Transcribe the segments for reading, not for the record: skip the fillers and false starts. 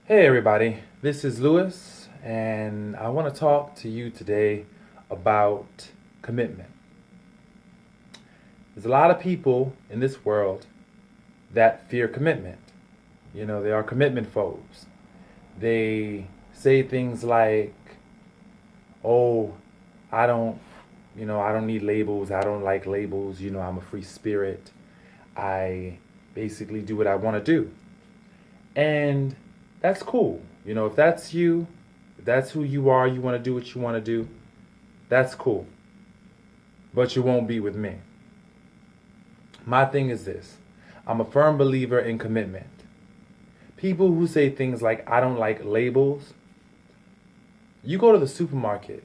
Hey everybody, this is Lewis, and I want to talk to you today about commitment. There's a lot of people in this world that fear commitment. They are commitment phobes. They say things like, "Oh, I don't, I don't need labels. I don't like labels. I'm a free spirit. I basically do what I want to do." And that's cool. If that's you, if that's who you are, you want to do what you want to do, that's cool. But you won't be with me. My thing is this: I'm a firm believer in commitment. People who say things like, I don't like labels, you go to the supermarket,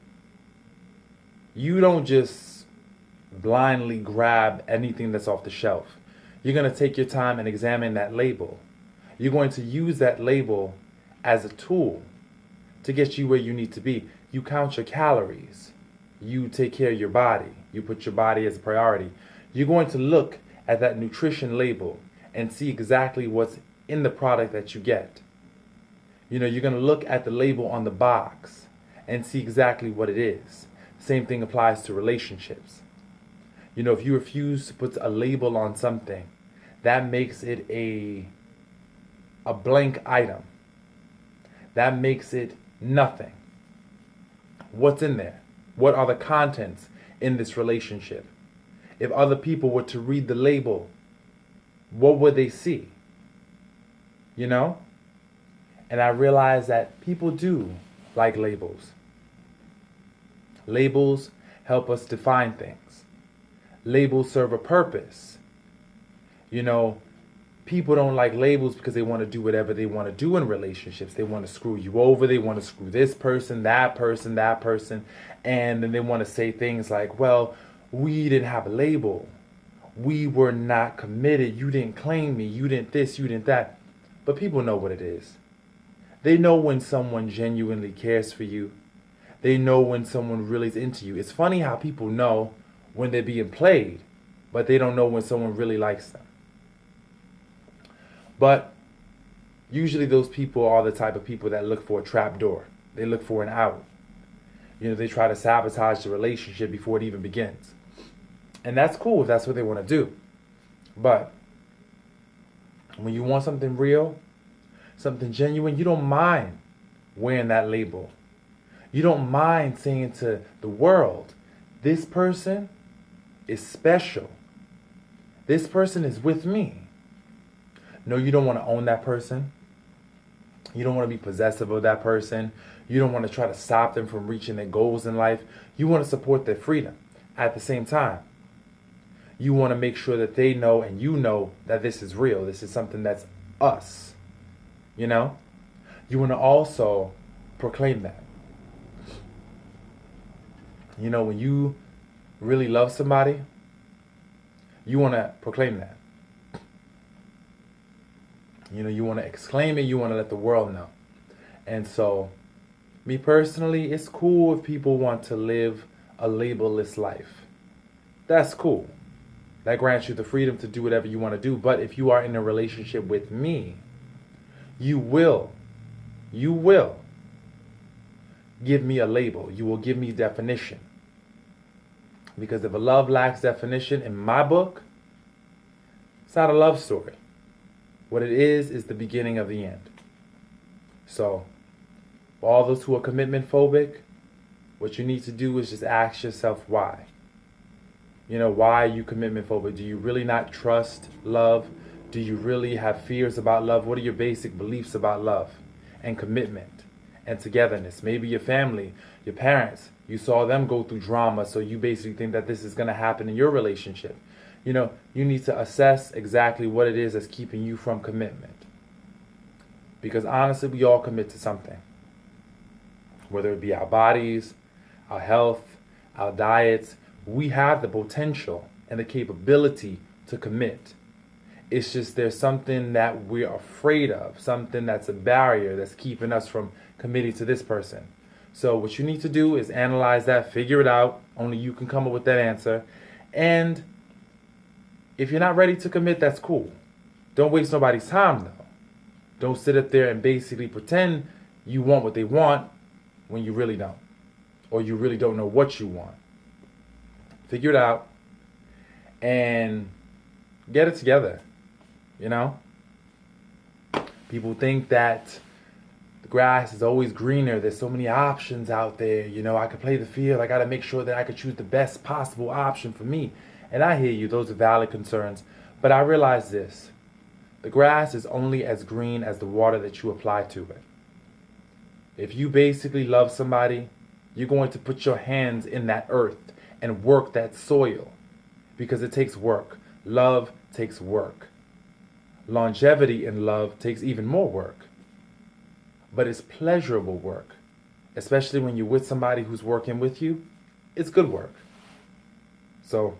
you don't just blindly grab anything that's off the shelf. You're going to take your time and examine that label. You're going to use that label as a tool to get you where you need to be. You count your calories. You take care of your body. You put your body as a priority. You're going to look at that nutrition label and see exactly what's in the product that you get. You're going to look at the label on the box and see exactly what it is. Same thing applies to relationships. If you refuse to put a label on something, that makes it a blank item. That makes it nothing. What's in there? What are the contents in this relationship? If other people were to read the label, what would they see? And I realize that people do like labels. Labels help us define things. Labels serve a purpose. People don't like labels because they want to do whatever they want to do in relationships. They want to screw you over. They want to screw this person, that person, that person. And then they want to say things like, well, we didn't have a label. We were not committed. You didn't claim me. You didn't this, you didn't that. But people know what it is. They know when someone genuinely cares for you. They know when someone really is into you. It's funny how people know when they're being played, but they don't know when someone really likes them. But usually those people are the type of people that look for a trap door. They look for an out. They try to sabotage the relationship before it even begins. And that's cool if that's what they want to do. But when you want something real, something genuine, you don't mind wearing that label. You don't mind saying to the world, this person is special. This person is with me. No, you don't want to own that person. You don't want to be possessive of that person. You don't want to try to stop them from reaching their goals in life. You want to support their freedom. At the same time, you want to make sure that they know and you know that this is real. This is something that's us. You want to also proclaim that. When you really love somebody, you want to proclaim that. You want to exclaim it, you want to let the world know. And so, me personally, it's cool if people want to live a labelless life. That's cool. That grants you the freedom to do whatever you want to do. But if you are in a relationship with me, you will give me a label. You will give me definition. Because if a love lacks definition, in my book, it's not a love story. What it is the beginning of the end. So, for all those who are commitment phobic, what you need to do is just ask yourself why. Why are you commitment phobic? Do you really not trust love? Do you really have fears about love? What are your basic beliefs about love and commitment and togetherness? Maybe your family, your parents, you saw them go through drama, so you basically think that this is going to happen in your relationship. You need to assess exactly what it is that's keeping you from commitment. Because honestly, we all commit to something. Whether it be our bodies, our health, our diets, we have the potential and the capability to commit. It's just there's something that we're afraid of, something that's a barrier that's keeping us from committing to this person. So what you need to do is analyze that, figure it out. Only you can come up with that answer. And if you're not ready to commit, that's cool. Don't waste nobody's time, though. Don't sit up there and basically pretend you want what they want when you really don't. Or you really don't know what you want. Figure it out and get it together. You know? People think that the grass is always greener. There's so many options out there. You know, I could play the field. I got to make sure that I could choose the best possible option for me. And I hear you. Those are valid concerns. But I realize this. The grass is only as green as the water that you apply to it. If you basically love somebody, you're going to put your hands in that earth and work that soil because it takes work. Love takes work. Longevity in love takes even more work. But it's pleasurable work, especially when you're with somebody who's working with you. It's good work. So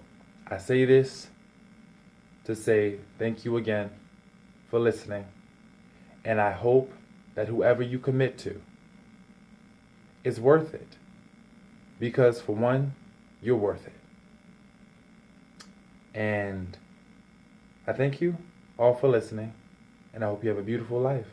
I say this to say thank you again for listening. And I hope that whoever you commit to is worth it. Because for one, you're worth it. And I thank you all for listening. And I hope you have a beautiful life.